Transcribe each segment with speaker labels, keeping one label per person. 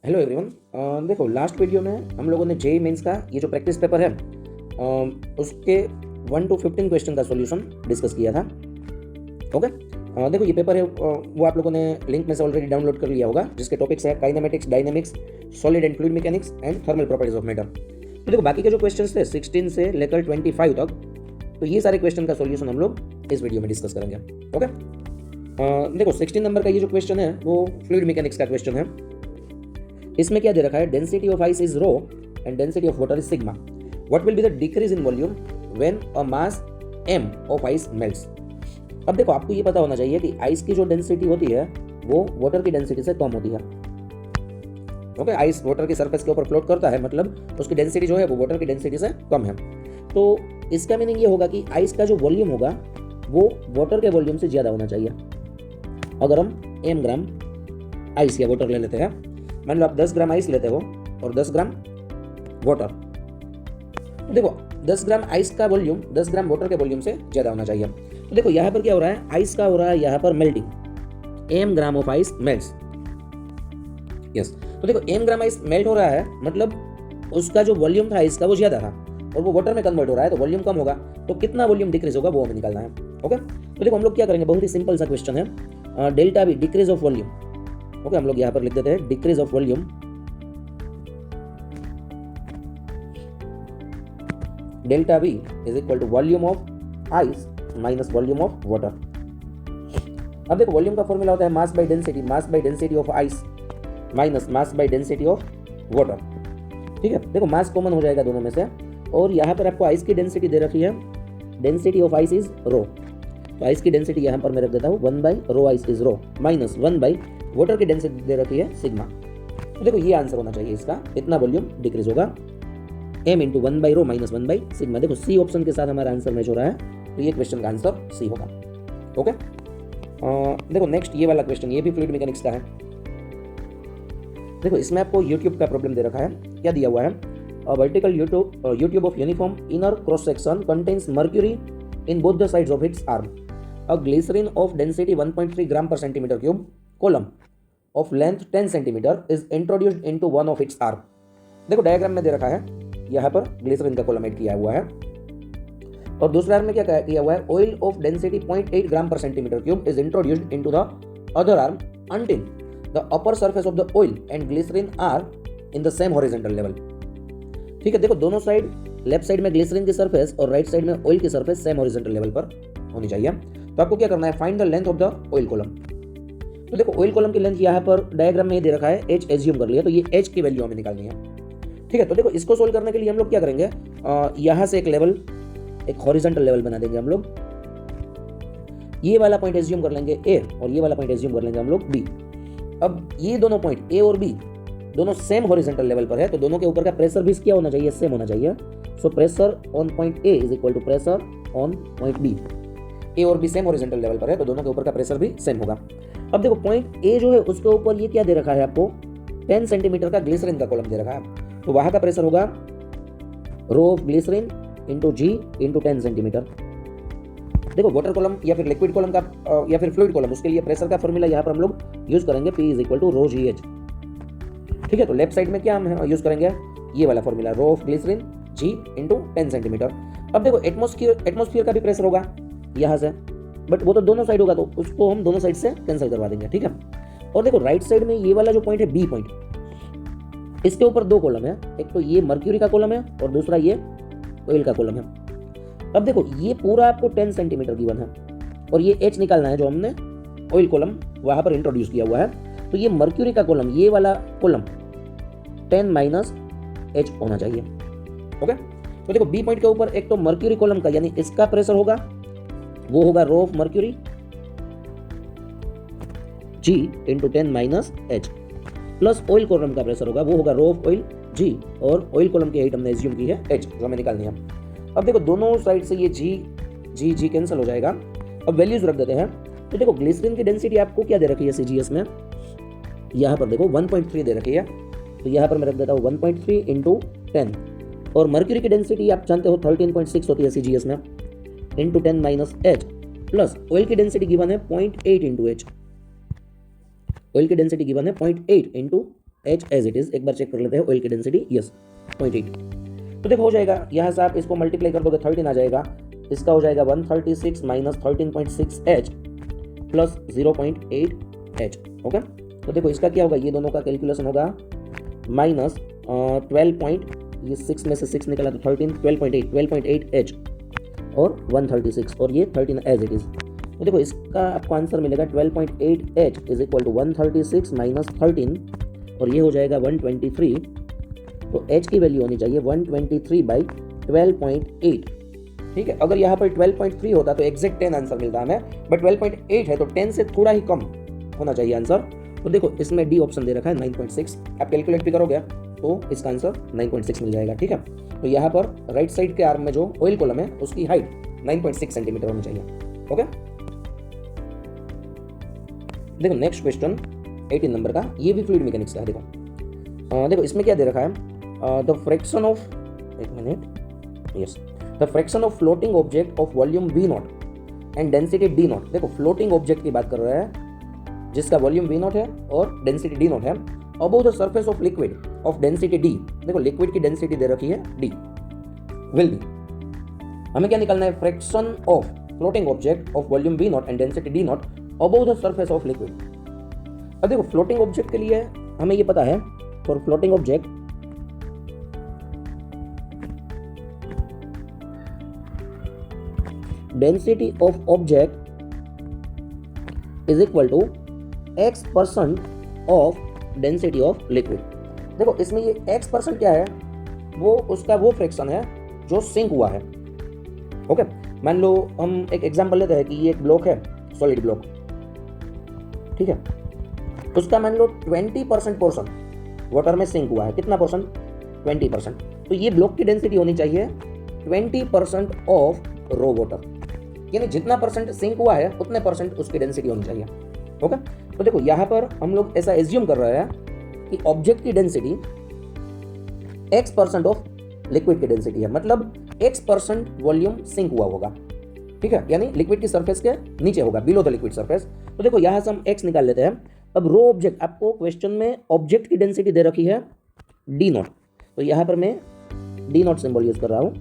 Speaker 1: Hello everyone. देखो last video में हम लोगों ने जेई मेंस का ये जो प्रैक्टिस पेपर है उसके 1 to 15 क्वेश्चन का सॉल्यूशन डिस्कस किया था। ओके। देखो ये पेपर है वो आप लोगों ने लिंक में से ऑलरेडी डाउनलोड कर लिया होगा, जिसके टॉपिक्स है kinematics, dynamics, solid and fluid mechanics and thermal properties of matter. तो देखो बाकी के जो क्वेश्चन थे 16 से लेकर 25 तक, तो ये सारे क्वेश्चन का सॉल्यूशन हम लोग इस वीडियो में डिस्कस करेंगे। ओके। देखो 16 नंबर का ये जो क्वेश्चन है वो फ्लूइड मैकेनिक्स का क्वेश्चन है। इसमें क्या दे रखा है, density of ice is rho and density of water is sigma. What will be the decrease in volume when a mass m of ice melts. अब देखो आपको ये पता होना चाहिए कि आइस की जो डेंसिटी होती है वो वाटर की डेंसिटी से कम होती है। ओके, आइस वाटर की सरफेस के ऊपर फ्लोट करता है, मतलब उसकी डेंसिटी जो है वो वाटर की डेंसिटी से कम है। तो इसका मीनिंग ये होगा कि आइस का जो वॉल्यूम होगा वो वाटर के वॉल्यूम से ज्यादा होना चाहिए। अगर हम m ग्राम आइस या वाटर ले लेते हैं, मान लो आप 10 ग्राम आइस लेते हो और 10 ग्राम वाटर, तो देखो 10 ग्राम आइस का वॉल्यूम 10 ग्राम वाटर के वॉल्यूम से ज्यादा होना चाहिए। तो देखो यहाँ पर क्या हो रहा है, आइस का हो रहा है यहाँ पर melting, m gram of ice melts. Yes, तो देखो m ग्राम आइस मेल्ट हो रहा है, मतलब उसका जो वॉल्यूम था आइस का वो ज्यादा था और वो वाटर में कन्वर्ट हो रहा है, तो वॉल्यूम कम होगा, तो कितना वॉल्यूम डिक्रीज होगा वो हमें निकालना है। ओके, तो देखो हम लोग क्या करेंगे, बहुत ही सिंपल सा क्वेश्चन है। Delta B decrease of volume. Okay, हम लोग यहाँ पर लिख देते हैं decrease of volume delta B is equal to volume of ice minus volume of water. अब देखो वॉल्यूम का फॉर्मूला होता है mass by density of ice minus mass by density of water. ठीक है, देखो मास कॉमन हो जाएगा दोनों में से, और यहाँ पर आपको आइस की डेंसिटी दे रखी है, डेंसिटी ऑफ आइस इज रो, तो आइस की डेंसिटी यहाँ पर मैं रख देता हूँ 1 by rho ice is rho minus 1 by water की डेंसिटी दे रखी है सिग्मा। तो देखो ये आंसर होना चाहिए इसका, इतना वॉल्यूम डिक्रीज होगा m into 1 by row minus 1 by sigma. देखो सी ऑप्शन के साथ हमारा आंसर मैच हो रहा है, तो ये क्वेश्चन का आंसर सी होगा। ओके। देखो नेक्स्ट ये वाला क्वेश्चन, ये भी फ्लूइड मैकेनिक्स का है। देखो इसमें आपको यूट्यूब का प्रॉब्लम दे रखा है, क्या दिया हुआ है, vertical U tube of uniform inner cross section contains mercury in both the sides of its arm. A glycerine of density 1.3 gram per centimetre cube column of length 10 cm is introduced into one of its arm। देखो diagram में दे रखा है, यहाँ पर glycerine का column add किया हुआ है और दूसरे आर्म में क्या किया हुआ है, oil of density 0.8 gram per centimetre cube is introduced into the other arm until the upper surface of the oil and glycerin are in the same horizontal level। ठीक है, देखो दोनों साइड, लेफ्ट साइड में glycerine की surface और right side में oil की surface same horizontal level पर होनी चाहिए। तो आपको क्या करना है, find the length of the oil column. तो देखो ऑयल कॉलम की लेंथ यहाँ पर डायग्राम में दे रखा है h एज्यूम कर लिया, तो ये h की वैल्यू हमें निकालनी है। ठीक है, तो देखो इसको सोल्व करने के लिए हम लोग क्या करेंगे, यहाँ से एक लेवल, एक हॉरिजॉन्टल लेवल बना देंगे हम लोग। ये वाला पॉइंट एज्यूम कर लेंगे a और ये वाला पॉइंट एज्यूम कर लेंगे हम लोग b। अब ये दोनों पॉइंट a और b दोनों सेम हॉरिजॉन्टल लेवल पर है, तो दोनों के ऊपर का प्रेशर भी क्या होना चाहिए, सेम होना चाहिए। So pressure on point a is equal to pressure on point b। A और बी सेम हॉरिजॉन्टल लेवल पर है, तो दोनों के ऊपर का प्रेशर भी सेम होगा। अब देखो पॉइंट ए जो है उसके ऊपर ये क्या दे रखा है आपको, 10 सेंटीमीटर का ग्लिसरीन का कॉलम दे रखा है, तो वहां का प्रेशर होगा rho of glycerine into G into 10 centimetre. देखो वाटर कॉलम या फिर लिक्विड कॉलम का या फिर फ्लूइड कॉलम, उसके लिए प्रेशर का फॉर्मूला यहाँ पर हम लोग यूज करेंगे P is equal to rho G H. ठीक है, तो लेफ्ट साइड में क्या हम यूज करेंगे, ये वाला formula rho of glycerine G into 10 centimetre. अब देखो एटमोस्फियर का भी प्रेशर होगा यहाँ से, बट वो तो दोनों साइड होगा, तो उसको हम दोनों साइड से कैंसिल करवा देंगे। ठीक है, और देखो राइट साइड में ये वाला जो पॉइंट है बी पॉइंट, इसके ऊपर दो कॉलम है, एक तो ये मर्क्यूरी का कॉलम है और दूसरा ये ऑयल का कॉलम है। अब देखो ये पूरा आपको 10 सेंटीमीटर गिवन है और ये एच निकालना है जो हमने ऑयल कॉलम वहां पर इंट्रोड्यूस किया हुआ है। तो ये मर्क्यूरी का कॉलम, ये वाला कॉलम 10 माइनस एच होना चाहिए। ओके, तो देखो बी पॉइंट के ऊपर एक तो मर्क्यूरी कॉलम का यानी इसका प्रेशर होगा, वो होगा rho of mercury G into 10 minus H, plus oil column का प्रेशर होगा, वो होगा रो ऑफ ऑयल G, और ऑयल कॉलम की हाइट हमने एज्यूम की है H, जो हमें निकालनी है। अब देखो दोनों साइड से ये G कैंसिल हो जाएगा। अब वैल्यूज रख देते हैं। तो देखो ग्लिसरीन की डेंसिटी आपको क्या दे रखी है CGS में, यहाँ पर देखो 1.3 दे रखी है, तो यहाँ पर मैं रख देता हूँ 1.3 इंटू 10, और मर्क्यूरी की डेंसिटी आप जानते हो 13.6 होती है CGS में, into 10 minus H, plus oil की डेंसिटी गिवन है 0.8 इंटू एच, ऑयल की डेंसिटी गिवन है 0.8 into H as it is, एक बार चेक कर लेते हैं ऑयल की डेंसिटी, यस 0.8। तो देखो हो जाएगा, यहाँ से आप इसको मल्टीप्लाई कर दोगे 13 आ जाएगा, इसका हो जाएगा 136 minus 13.6 H plus 0.8 H. Okay, तो देखो इसका क्या होगा, ये दोनों का कैलकुलेशन होगा माइनस 12.6 में से 6 निकला तो 13, 12.8 एच और 136 और ये 13 एज इट इज। तो देखो इसका आपको आंसर मिलेगा 12.8 H is equal to 136 minus 13 और ये हो जाएगा 123। तो एच की वैल्यू होनी चाहिए 123 बाई 12.8। ठीक है, अगर यहाँ पर 12.3 होता तो एग्जैक्ट 10 आंसर मिलता हमें, बट 12.8 है तो 10 से थोड़ा ही कम होना चाहिए आंसर। तो देखो इसमें डी ऑप्शन दे रखा है 9.6, आप कैलकुलेट भी करोगे तो इसका आंसर 9.6 मिल जाएगा। ठीक है, तो यहाँ पर राइट साइड के आर्म में जो ऑयल कॉलम है उसकी हाइट 9.6 सेंटीमीटर होनी चाहिए। ओके, देखो नेक्स्ट क्वेश्चन 18 नंबर का, ये भी फ्लूइड मैकेनिक्स का है। देखो इसमें क्या दे रखा है, द फ्रैक्शन ऑफ, एक minute, yes, the fraction of floating object of volume V naught and density D not. देखो फ्लोटिंग ऑब्जेक्ट की बात कर रहा है जिसका वॉल्यूम वी नॉट है और डेंसिटी डी नॉट है, above the surface of liquid of density D. देखो लिक्विड की डेंसिटी दे रखी है डी, विल बी, हमें क्या निकालना है, fraction of floating object of volume V naught and density D naught above the surface of liquid. अब देखो फ्लोटिंग ऑब्जेक्ट के लिए हमें ये पता है, for floating object density of object is equal to x% of density of liquid. देखो इसमें ये x% क्या है, वो उसका वो फ्रैक्शन है जो सिंक हुआ है। ओके, मान लो हम एक एग्जांपल लेते हैं कि ये एक ब्लॉक है, सॉलिड ब्लॉक, ठीक है, उसका मान लो 20% पोर्शन वाटर में सिंक हुआ है। कितना परसेंट, 20%। तो ये ब्लॉक की डेंसिटी होनी चाहिए 20% ऑफ रो वाटर, यानी जितना परसेंट सिंक हुआ है उतने परसेंट उसकी डेंसिटी होनी चाहिए। ओके, तो देखो यहाँ पर हम लोग ऐसा एज्यूम कर रहे हैं कि ऑब्जेक्ट की डेंसिटी x% ऑफ लिक्विड की डेंसिटी है, मतलब x% वॉल्यूम सिंक हुआ होगा। ठीक है, यानी लिक्विड की सरफेस के नीचे होगा, बिलो द लिक्विड सरफेस। तो देखो यहाँ से हम x निकाल लेते हैं। अब रो ऑब्जेक्ट, आपको क्वेश्चन में ऑब्जेक्ट की डेंसिटी दे रखी है डी नॉट, तो यहाँ पर मैं डी नॉट सिंबल यूज कर रहा हूँ,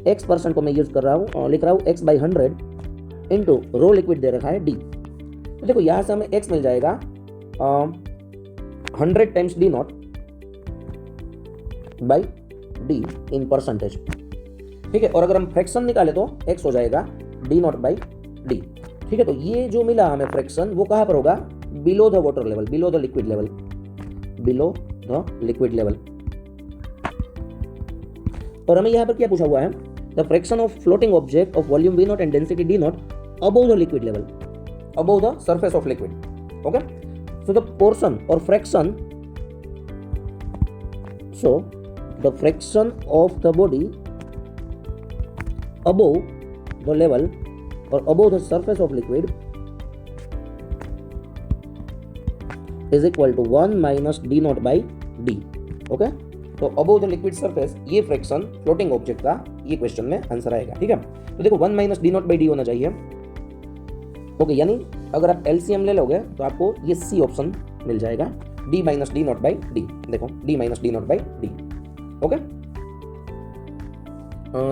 Speaker 1: x% को मैं यूज कर रहा हूँ और लिख रहा हूँ x/100 इंटू रो लिक्विड दे रखा है डी। तो देखो यहाँ से हमें x मिल जाएगा 100 times D naught by D in percentage. ठीक है, और अगर हम फ्रैक्शन निकाले तो x हो जाएगा डी नॉट बाई डी। ठीक है, तो ये जो मिला हमें फ्रैक्शन वो कहाँ पर होगा, below the water level, below the liquid level, below the liquid level. और हमें यहाँ पर क्या पूछा हुआ है, the fraction of floating object of volume V naught and density D naught above the liquid level, above the surface of liquid. Okay, so the portion और fraction, so the fraction of the body above the level और above the surface of liquid is equal to 1 minus D naught by D. Okay, तो above the liquid surface, ये fraction floating object का ये question में answer आएगा। ठीक है, तो देखो 1 minus D naught by D होना चाहिए। ओके, यानी अगर आप एलसीएम ले लोगे तो आपको ये सी ऑप्शन मिल जाएगा, D minus D naught by D. देखो D minus D naught by D. Okay,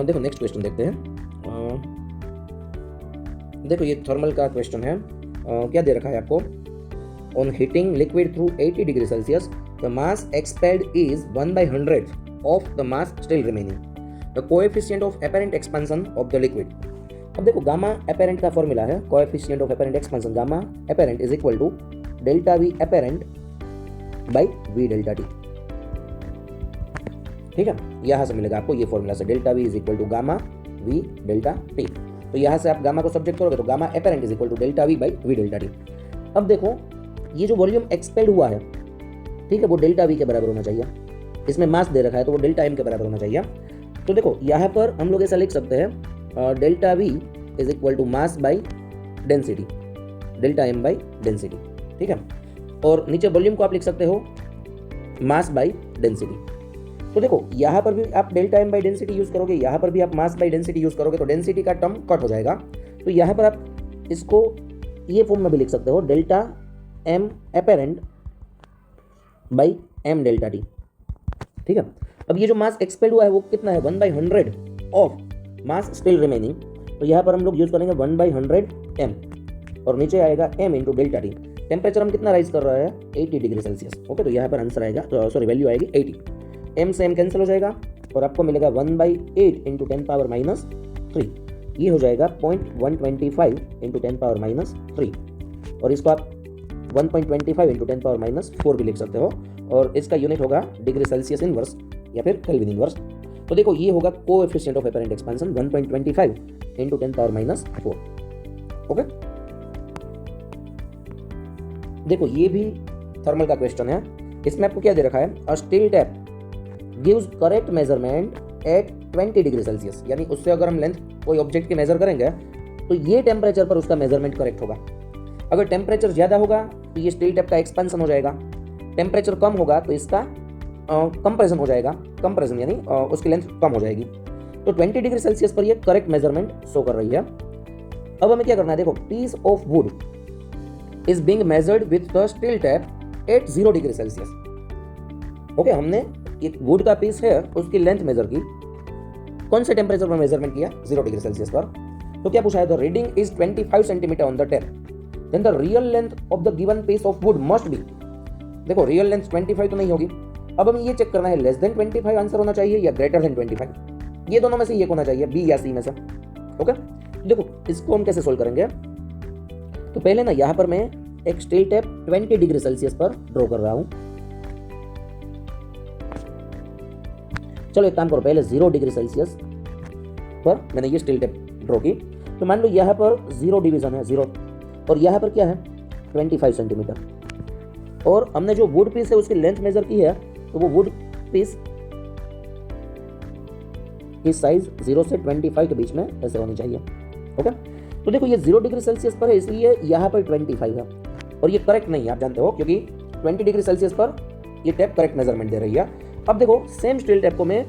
Speaker 1: देखो नेक्स्ट क्वेश्चन देखते हैं। देखो ये थर्मल का क्वेश्चन है। क्या दे रखा है आपको, on heating liquid through 80 degree Celsius the mass expelled is 1/100 of the mass still remaining, the coefficient of apparent expansion of the liquid. अब देखो गामा एपेरेंट का फॉर्मूला है, coefficient of apparent expansion gamma apparent is equal to delta V apparent by V delta T. ठीक है, यहाँ से मिलेगा आपको ये फॉर्मूला से, delta V is equal to gamma V delta T. तो यहाँ से आप गामा को सब्जेक्ट करोगे तो gamma apparent is equal to delta V by V delta T. अब देखो ये जो वॉल्यूम एक्सपेल्ड हुआ है, ठीक है, वो डेल्टा वी के बराबर होना चाहिए। इसमें मास दे रखा है तो वो डेल्टा एम के बराबर होना चाहिए। तो देखो यहाँ पर हम लोग ऐसा लिख सकते हैं, delta V is equal to mass by density, delta M by density. ठीक है, और नीचे वॉल्यूम को आप लिख सकते हो मास बाई डेंसिटी। तो देखो यहाँ पर भी आप delta M by density use करोगे, यहाँ पर भी आप मास बाई डेंसिटी यूज करोगे, तो डेंसिटी का टर्म कट हो जाएगा। तो यहाँ पर आप इसको ये फॉर्म में भी लिख सकते हो, delta M apparent by m delta T. ठीक है, अब ये जो मास एक्सपेल्ड हुआ है वो कितना है, 1/100 ऑफ मास स्टिल रिमेनिंग। तो यहाँ पर हम लोग यूज करेंगे 1/100 m और नीचे आएगा m into delta T. Temperature हम कितना राइज कर रहा है, 80 डिग्री सेल्सियस। ओके, तो यहाँ पर आंसर आएगा, तो सॉरी वैल्यू आएगी 80। m से m कैंसिल हो जाएगा और आपको मिलेगा 1/8 इंटू 10⁻³ ये हो जाएगा 0.125 इंटू 10⁻³ और इसको आप 1.25 इंटू 10⁻⁴ भी लिख सकते हो और इसका यूनिट होगा डिग्री सेल्सियस इनवर्स या फिर केल्विन इनवर्स। तो देखो ये होगा coefficient of apparent expansion 1.25 into 10⁻⁴। Okay, देखो ये भी थर्मल का क्वेश्चन है। इसमें आपको क्या दे रखा है, a steel tape gives correct measurement at 20 degree Celsius, यानी उससे अगर हम लेंथ कोई ऑब्जेक्ट की मेजर करेंगे तो ये टेम्परेचर पर उसका मेजरमेंट करेक्ट होगा। अगर टेम्परेचर ज़्यादा होगा तो ये स्टील टैप का एक्सपेंशन हो जाएगा, टेम्परेचर कम होगा तो इसका कंप्रेशन हो जाएगा, कंप्रेशन यानी उसकी लेंथ कम हो जाएगी। तो 20 डिग्री सेल्सियस पर ये करेक्ट मेजरमेंट शो कर रही है। अब हमें क्या करना है, देखो piece of wood is being measured with the steel tape at 0 degree Celsius. Okay, हमने एक वुड का पीस है उसकी लेंथ मेजर की, कौन से टेम्परेचर पर मेजरमेंट किया, 0 डिग्री सेल्सियस पर। तो क्या पूछा है, the reading is 25 centimetre on the tape, then the real length of the given piece of wood must be. देखो रियल लेंथ 25 तो नहीं होगी, अब हमें ये चेक करना है लेस देन 25 आंसर होना चाहिए या ग्रेटर देन 25, ये दोनों में से एक होना चाहिए, बी या सी में से। ओके, देखो इसको हम कैसे सोल्व करेंगे। तो पहले ना यहाँ पर मैं एक स्टील टैप 20 डिग्री सेल्सियस पर ड्रॉ कर रहा हूं। चलो एक काम करो, पहले 0 डिग्री सेल्सियस पर मैंने ये स्टील टैप ड्रॉ की। तो मान लो यहाँ पर 0 डिवीजन है 0 और यहाँ पर क्या है 25 सेंटीमीटर, और हमने जो वुड पीस है उसकी लेंथ मेजर की है, तो वो वुड पीस की साइज 0 से 25 के बीच में ऐसे होनी चाहिए। ओके, तो देखो ये 0 डिग्री सेल्सियस पर है इसलिए यहाँ पर 25 है और ये करेक्ट नहीं है, आप जानते हो, क्योंकि 20 डिग्री सेल्सियस पर ये टैप करेक्ट मेजरमेंट दे रही है। अब देखो सेम स्टील टैप को मैं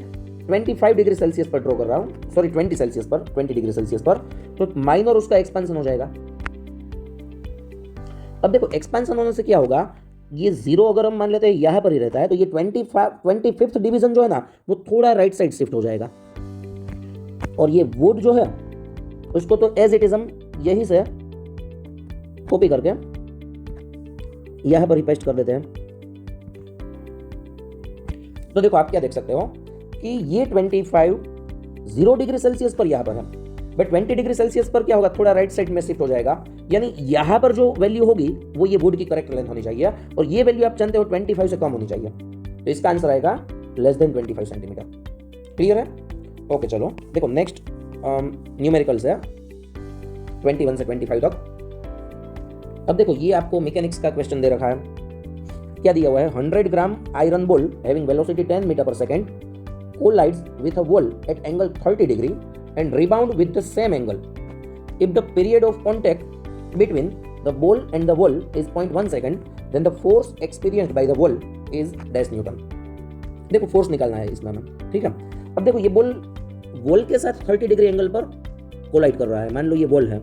Speaker 1: 25 डिग्री सेल्सियस पर ड्रॉ कर रहा हूँ, सॉरी 20 सेल्सियस पर, 20 डिग्री सेल्सियस पर, तो माइनर उसका एक्सपेंशन हो जाएगा। अब देखो एक्सपेंशन होने से क्या होगा, ये 0 अगर हम मान लेते हैं यहाँ पर ही रहता है तो ये 25th डिवीजन जो है ना वो थोड़ा राइट साइड शिफ्ट हो जाएगा, और ये वुड जो है उसको तो एज इट इज हम यही से कॉपी करके यहाँ पर ही पेस्ट कर देते हैं। तो देखो आप क्या देख सकते हो कि ये 25 0 डिग्री सेल्सियस पर यहाँ पर है, बट 20 डिग्री सेल्सियस पर क्या होगा, थोड़ा राइट साइड में शिफ्ट हो जाएगा, यानी यहाँ पर जो वैल्यू होगी वो ये वुड की करेक्ट लेंथ होनी चाहिए, और ये वैल्यू आप जानते हो 25 से कम होनी चाहिए। तो इसका आंसर आएगा लेस देन 25 सेंटीमीटर। क्लियर है? ओके, चलो देखो नेक्स्ट न्यूमेरिकल्स है 21 से 25 तक। अब देखो ये आपको मैकेनिक्स का क्वेश्चन दे रखा है। क्या दिया हुआ है, 100 gram iron ball having velocity 10 metre per second collides with a wall at angle 30 degree and rebound with the same angle. If the period of contact between the ball and the wall is 0.1 second, then the force experienced by the wall is dash Newton. देखो force निकालना है इसमें हमें, ठीक है। अब देखो ये बॉल वॉल के साथ 30 डिग्री एंगल पर कोलाइड कर रहा है, मान लो ये बॉल है।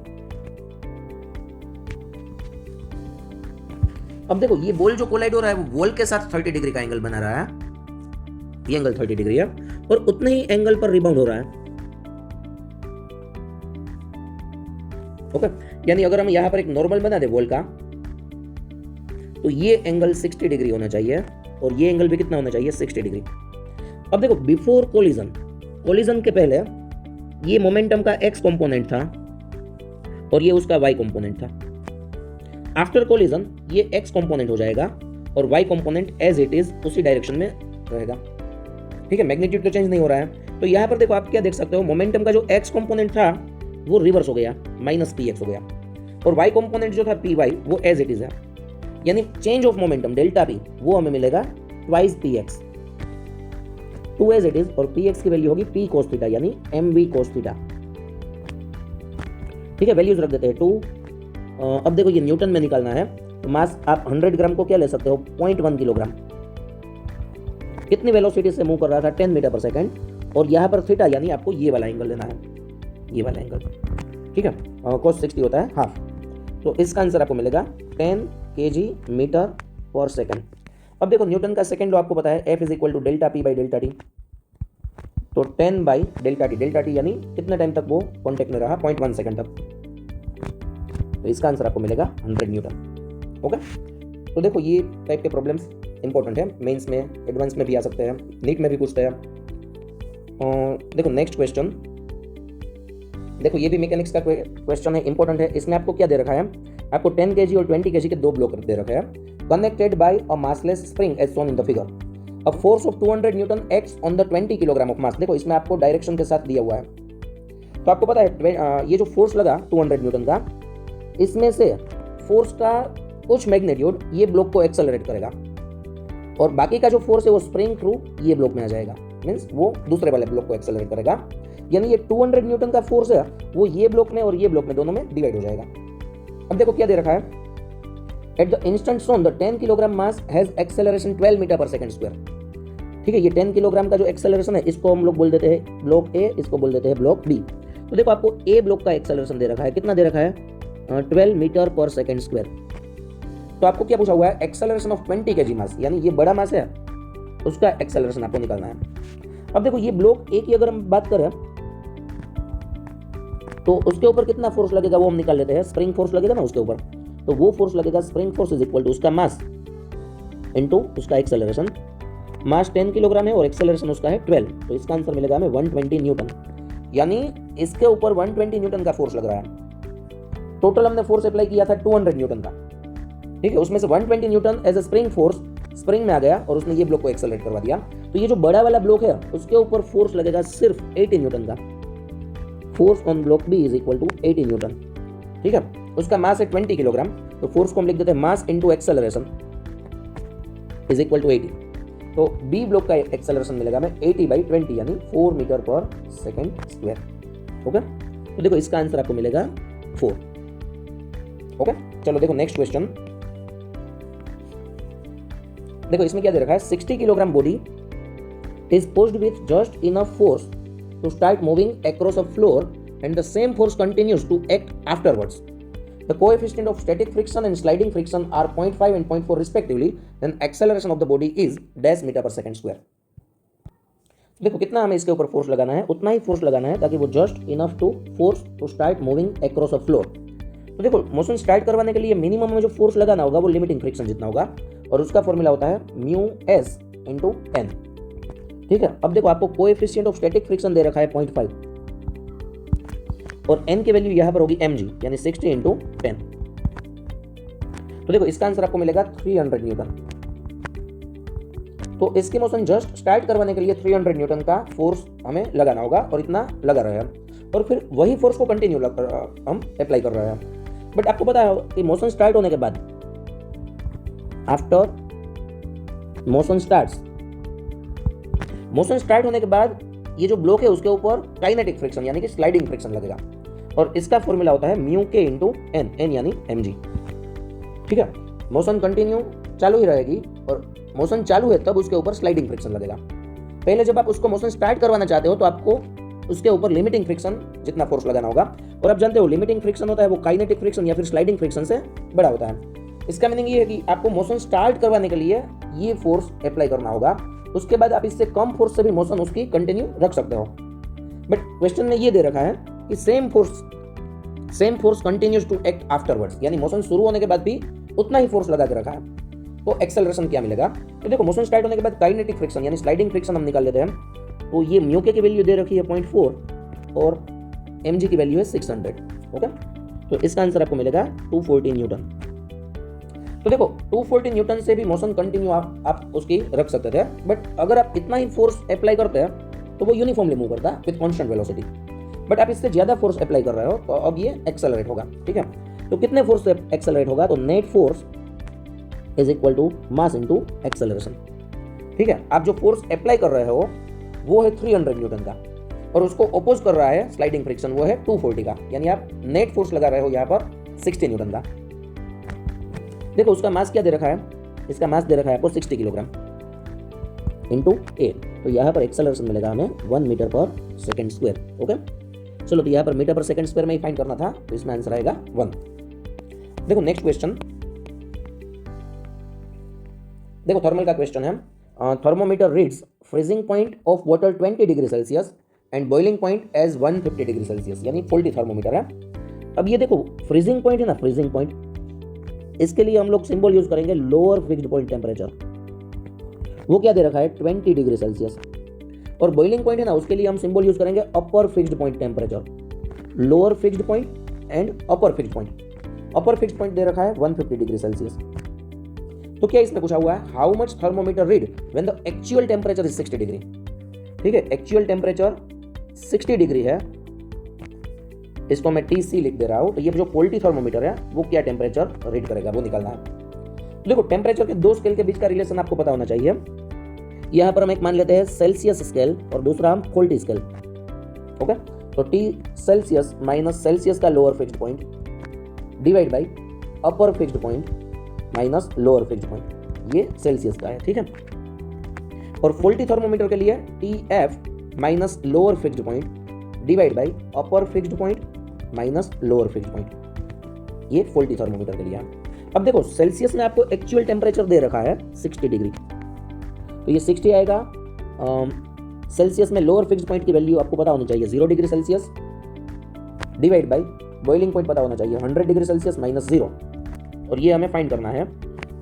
Speaker 1: अब देखो ये बॉल जो कोलाइड हो रहा है वो वॉल के साथ 30 डिग्री का एंगल बना रहा है, ये एंगल 30 डिग्री है, और उतने ही एंगल पर रिबाउंड हो रहा है। ओके, यानी अगर हम यहां पर एक नॉर्मल बना दे वॉल का, तो ये एंगल 60 डिग्री होना चाहिए और ये एंगल भी कितना होना चाहिए, 60 डिग्री। अब देखो बिफोर कोलिजन के पहले ये मोमेंटम का एक्स कंपोनेंट था और ये उसका वाई कंपोनेंट था। आफ्टर कोलिजन ये एक्स कंपोनेंट हो जाएगा और Y component as it is उसी डायरेक्शन में रहेगा, ठीक है। मैग्नीट्यूड तो चेंज नहीं हो रहा है। तो यहाँ पर देखो आप क्या देख सकते हो, मोमेंटम का जो एक्स कंपोनेंट था वो रिवर्स हो गया, माइनस पी एक्स हो गया, और वाई कंपोनेंट जो था पी वाई वो एज इट इज है, यानी change of momentum delta P वो हमें मिलेगा twice P X, 2 as it is, और पी एक्स की वैल्यू होगी पी कोस थीटा यानी एम वी कोस थीटा, ठीक है। वैल्यूज रख देते हैं 2। अब देखो ये न्यूटन में निकालना है, तो मास आप 100 ग्राम को क्या ले सकते हो, 0.1 किलोग्राम। कितनी वेलोसिटी से मूव कर रहा था, 10 मीटर पर सेकेंड, और यहाँ पर थीटा यानी आपको ये वाला एंगल लेना है, ये वाला एंगल, ठीक है। cos 60 होता है हाफ, तो इसका आंसर आपको मिलेगा 10 kg मीटर पर सेकेंड। अब देखो न्यूटन का सेकंड लॉ आपको पता है, F is equal to delta P by delta T. तो 10 बाई डेल्टा टी यानी कितने टाइम तक वो कॉन्टेक्ट में रहा, 0.1 सेकंड तक। तो इसका आंसर आपको मिलेगा 100 न्यूटन। ओके, तो देखो ये टाइप के प्रॉब्लम्स इंपॉर्टेंट है, मेंस में, एडवांस में भी आ सकते हैं, नीट में भी पूछते हैं। देखो नेक्स्ट क्वेश्चन, देखो ये भी मैकेनिक्स का क्वेश्चन है, इंपॉर्टेंट है। इसमें आपको क्या दे रखा है, आपको 10 kg और 20 kg के दो ब्लॉक दे रखे हैं, connected by a massless spring as shown in the figure. A force of 200 newton acts on the 20 kilogram of mass. देखो इसमें आपको डायरेक्शन के साथ दिया हुआ है, तो आपको पता है ये जो फोर्स लगा 200 न्यूटन का, इसमें से फोर्स का कुछ मैग्नीट्यूड ये ब्लॉक को एक्सेलरेट करेगा, और बाकी का जो फोर्स है वो स्प्रिंग थ्रू ये ब्लॉक में आ जाएगा, मीन्स वो दूसरे वाले ब्लॉक को एक्सेलरेट करेगा। यानी ये 200 न्यूटन का फोर्स है वो ये ब्लॉक में और ये ब्लॉक में दोनों में डिवाइड हो जाएगा। अब देखो क्या दे रखा है, at the instant shown the 10 kilogram mass has acceleration 12 metre per second square. ठीक है, ये 10 किलोग्राम का जो एक्सेलरेशन है इसको हम लोग बोल देते हैं ब्लॉक ए, इसको बोल देते हैं ब्लॉक बी। तो देखो आपको ए ब्लॉक का एक्सेलरेशन दे रखा है, कितना दे रखा है, 12 मीटर पर सेकंड स्क्वायर। तो आपको क्या पूछा हुआ है, एक्सेलरेशन ऑफ 20 kg मास, यानी ये बड़ा मास है उसका एक्सेलरेशन आपको निकालना है। अब देखो ये ब्लॉक ए की अगर हम बात करें तो उसके ऊपर कितना फोर्स लगेगा वो हम निकाल लेते हैं, स्प्रिंग फोर्स लगेगा ना उसके ऊपर, तो वो फोर्स लगेगा, spring force is equal to उसका मास इनटू उसका एक्सेलरेशन। मास 10 किलोग्राम है और एक्सेलरेशन उसका है 12, तो इसका आंसर मिलेगा हमें 120 न्यूटन। यानी इसके ऊपर 120 न्यूटन का फोर्स लग रहा है। टोटल हमने फोर्स अप्लाई किया था 200 न्यूटन का, ठीक है, उसमें से 120 newton as a spring force spring में आ गया और उसने ये ब्लॉक को एक्सेलरेट करवा दिया। तो ये जो बड़ा वाला ब्लॉक है उसके ऊपर फोर्स लगेगा सिर्फ 80 न्यूटन का। Force on block B is equal to 80 newton. ठीक है, उसका मास है 20 किलोग्राम, तो फोर्स को हम लिख देते हैं mass into acceleration is equal to 80। तो बी ब्लॉक का एक्सेलरेशन मिलेगा हमें 80/20 यानी 4 metre per second square. Okay, तो देखो इसका आंसर आपको मिलेगा 4। ओके, चलो देखो नेक्स्ट क्वेश्चन। देखो इसमें क्या दे रखा है, 60 kilogram body is pushed with just enough force to start moving across a floor and the same force continues to act afterwards. The coefficient of static friction and sliding friction are 0.5 and 0.4 respectively, then acceleration of the body is dash meter per second square. देखो कितना हमें इसके ऊपर force लगाना है, उतना ही force लगाना है ताकि वो just enough to force to start moving across a floor. तो देखो मोशन स्टार्ट करवाने के लिए मिनिमम में जो फोर्स लगाना होगा वो लिमिटिंग फ्रिक्शन जितना होगा, और उसका फॉर्मूला होता है म्यू एस इंटू एन। ठीक है, अब देखो आपको कोएफिशिएंट ऑफ स्टैटिक फ्रिक्शन दे रखा है 0.5 और n की वैल्यू यहां पर होगी mg यानी 60 इंटू 10। तो देखो इसका आंसर आपको मिलेगा 300 न्यूटन। तो इसकी मोशन जस्ट स्टार्ट करवाने के लिए 300 न्यूटन का फोर्स हमें लगाना होगा और इतना लगा रहे हैं, और फिर वही फोर्स को कंटिन्यू हम अप्लाई कर रहे हैं। बट आपको पता है कि मोशन स्टार्ट होने के बाद, आफ्टर मोशन स्टार्ट होने के बाद ये जो ब्लॉक है उसके ऊपर काइनेटिक फ्रिक्शन यानी कि स्लाइडिंग फ्रिक्शन लगेगा, और इसका फॉर्मूला होता है म्यू के इंटू एन, एन यानी mg। ठीक है, मोशन कंटिन्यू चालू ही रहेगी और मोशन चालू है तब उसके ऊपर स्लाइडिंग फ्रिक्शन लगेगा। पहले जब आप उसको मोशन स्टार्ट करवाना चाहते हो तो आपको उसके ऊपर लिमिटिंग फ्रिक्शन जितना फोर्स लगाना होगा, और आप जानते हो लिमिटिंग फ्रिक्शन होता है वो काइनेटिक फ्रिक्शन या फिर स्लाइडिंग फ्रिक्शन से बड़ा होता है। इसका मीनिंग ये है कि आपको मोशन स्टार्ट करवाने के लिए ये फोर्स अप्लाई करना होगा, उसके बाद आप इससे कम फोर्स से भी मोशन उसकी कंटिन्यू रख सकते हो। बट क्वेश्चन में ये दे रखा है कि same force continues to act afterwards, यानी मोशन शुरू होने के बाद भी उतना ही फोर्स लगा के रखा है। तो एक्सेलरेशन क्या मिलेगा, तो देखो मोशन स्टार्ट होने के बाद काइनेटिक फ्रिक्शन यानी स्लाइडिंग फ्रिक्शन हम निकाल लेते हैं। तो ये म्यू के की वैल्यू दे रखी है 0.4 और mg की वैल्यू है 600। ओके, तो इसका आंसर आपको मिलेगा 240 न्यूटन। तो देखो 240 न्यूटन से भी मोशन कंटिन्यू आप उसकी रख सकते थे, बट अगर आप इतना ही फोर्स अप्लाई करते हैं तो वो यूनिफॉर्मली मूव करता है विद कांस्टेंट वेलोसिटी। बट आप इससे ज्यादा फोर्स अप्लाई कर रहे हो तो अब ये एक्सेलरेट होगा। ठीक है, तो कितने फोर्स से एक्सेलरेट होगा, तो net force is equal to mass into acceleration. ठीक है, आप जो फोर्स अप्लाई कर रहे हो वो है 300 न्यूटन का, और उसको अपोज कर रहा है स्लाइडिंग फ्रिक्शन, वो है 240 का, यानी आप नेट फोर्स लगा रहे हो यहाँ पर 60 न्यूटन का। देखो उसका मास क्या दे रखा है, इसका मास दे रखा है आपको 60 किलोग्राम इंटू ए, तो यहाँ पर एक्सेलरेशन मिलेगा हमें 1 metre per second square. Okay, चलो तो यहाँ पर मीटर पर सेकेंड स्क्वायर में ही फाइंड करना था, तो इसमें आंसर आएगा 1। देखो नेक्स्ट क्वेश्चन, देखो थर्मल का क्वेश्चन है, thermometer reads freezing point of water 20 degree Celsius and boiling point as 150 degree Celsius, यानी फॉल्टी थर्मोमीटर है। अब ये देखो फ्रीजिंग पॉइंट है ना, फ्रीजिंग पॉइंट, इसके लिए हम लोग सिंबल यूज करेंगे लोअर फिक्स्ड पॉइंट टेम्परेचर, वो क्या दे रखा है 20 डिग्री सेल्सियस। और बॉइलिंग पॉइंट है ना, उसके लिए हम सिंबल यूज करेंगे upper fixed point temperature, lower fixed point and upper fixed point. Upper fixed point दे रखा है 150 डिग्री सेल्सियस। तो क्या इसमें पूछा हुआ है, how much thermometer read when the actual temperature is 60 degree. ठीक है, एक्चुअल टेम्परेचर 60 डिग्री है, इसको मैं TC लिख दे रहा हूं। तो ये जो फॉल्टी थर्मोमीटर है वो क्या टेम्परेचर रीड करेगा वो निकालना है। देखो टेम्परेचर के दो स्केल के बीच का रिलेशन आपको पता होना चाहिए। यहां पर हम एक मान लेते हैं सेल्सियस स्केल और दूसरा हम फॉल्टी स्केल। ओके, तो T सेल्सियस माइनस सेल्सियस का lower fixed point divide by upper fixed point minus lower fixed point, ये सेल्सियस का है। ठीक है, और फॉल्टी थर्मोमीटर के लिए TF minus lower fixed point divide by upper fixed point minus lower fixed point, ये फॉल्टी थर्मोमीटर के लिए है। अब देखो सेल्सियस में आपको एक्चुअल टेम्परेचर दे रखा है 60 डिग्री, तो ये 60 आएगा। सेल्सियस में लोअर फिक्स्ड पॉइंट की वैल्यू आपको पता होनी चाहिए 0 degree Celsius divide by boiling point पता होना चाहिए 100 डिग्री सेल्सियस माइनस 0, और ये हमें फाइंड करना है।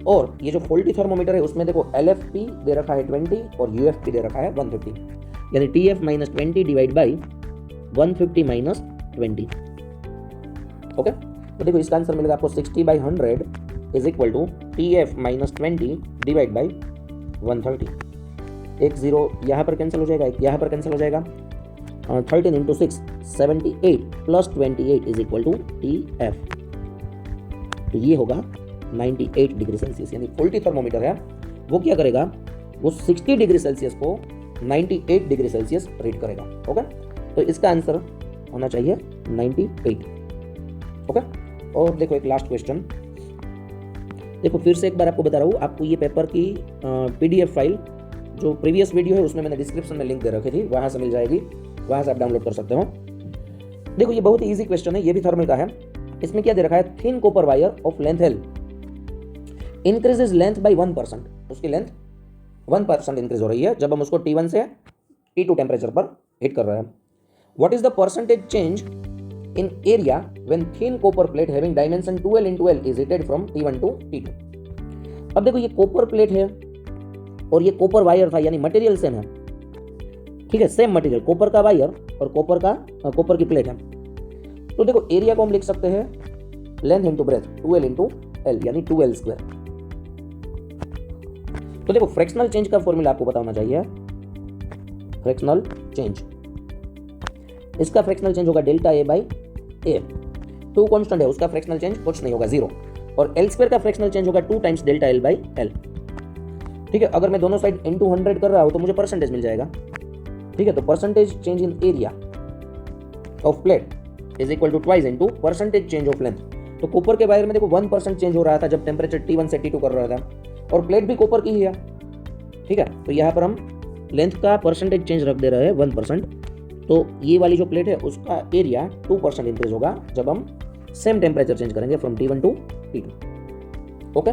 Speaker 1: और ये जो फॉल्टी थर्मोमीटर है उसमें देखो LFP दे रखा है 20 और UFP दे रखा है 150, यानी TF minus 20 divide by 150 minus 20। Okay, तो देखो इसका आंसर मिलेगा आपको 60/100 is equal to TF minus 20 divide by 130। एक जीरो यहाँ पर कैंसिल हो जाएगा, एक यहाँ पर कैंसिल हो जाएगा। 13 into 6 78 plus 28 is equal to TF, तो ये होगा 98 डिग्री सेल्सियस। यानी फॉल्टी थर्मोमीटर है वो क्या करेगा, वो 60 डिग्री सेल्सियस को 98 डिग्री सेल्सियस रीड करेगा। ओके, तो इसका आंसर होना चाहिए 98। ओके, और देखो एक लास्ट क्वेश्चन, देखो फिर से एक बार आपको बता रहा हूँ, आपको ये पेपर की PDF फाइल जो प्रीवियस वीडियो है उसमें मैंने डिस्क्रिप्शन में लिंक दे रखी थी, वहां से मिल जाएगी, वहां से आप डाउनलोड कर सकते हो। देखो ये बहुत ही ईजी क्वेश्चन है, ये भी थर्मल का है। इसमें क्या दे रखा है, thin copper wire of length L increases length by 1%, उसकी लेंथ 1% इंक्रीज हो रही है जब हम उसको T1 से T2 टेम्परेचर पर हिट कर रहे हैं। What is the percentage change in area when thin copper plate having dimension 2L into L is heated from T1 to T2। अब देखो ये कॉपर प्लेट है और ये कॉपर वायर था, यानी मटेरियल सेम है। ठीक है, सेम मटेरियल, कॉपर का वायर और कॉपर की प्लेट है। तो देखो एरिया को हम लिख सकते हैं length into breadth 2L into L, यानी 2L स्क्वायर। तो देखो फ्रैक्शनल चेंज का फॉर्मूला आपको पता होना चाहिए, फ्रैक्शनल चेंज, इसका फ्रैक्शनल चेंज होगा delta A by A। 2 constant है, उसका फ्रैक्शनल चेंज कुछ नहीं होगा 0, और L स्क्वायर का फ्रैक्शनल चेंज होगा 2 times delta L by L। ठीक है, अगर मैं दोनों साइड इंटू 100 कर रहा हूं तो मुझे परसेंटेज मिल जाएगा। ठीक है, तो percentage change in area of plate is equal to twice into percentage change of length. तो कॉपर के वायर में देखो 1% चेंज हो रहा था जब टेम्परेचर T1 से T2 कर रहा था, और प्लेट भी कॉपर की ही है। ठीक है, तो यहाँ पर हम लेंथ का परसेंटेज चेंज रख दे रहे हैं 1%, तो ये वाली जो प्लेट है उसका एरिया 2% इंक्रीज होगा जब हम सेम टेम्परेचर चेंज करेंगे from T1 to T2। Okay,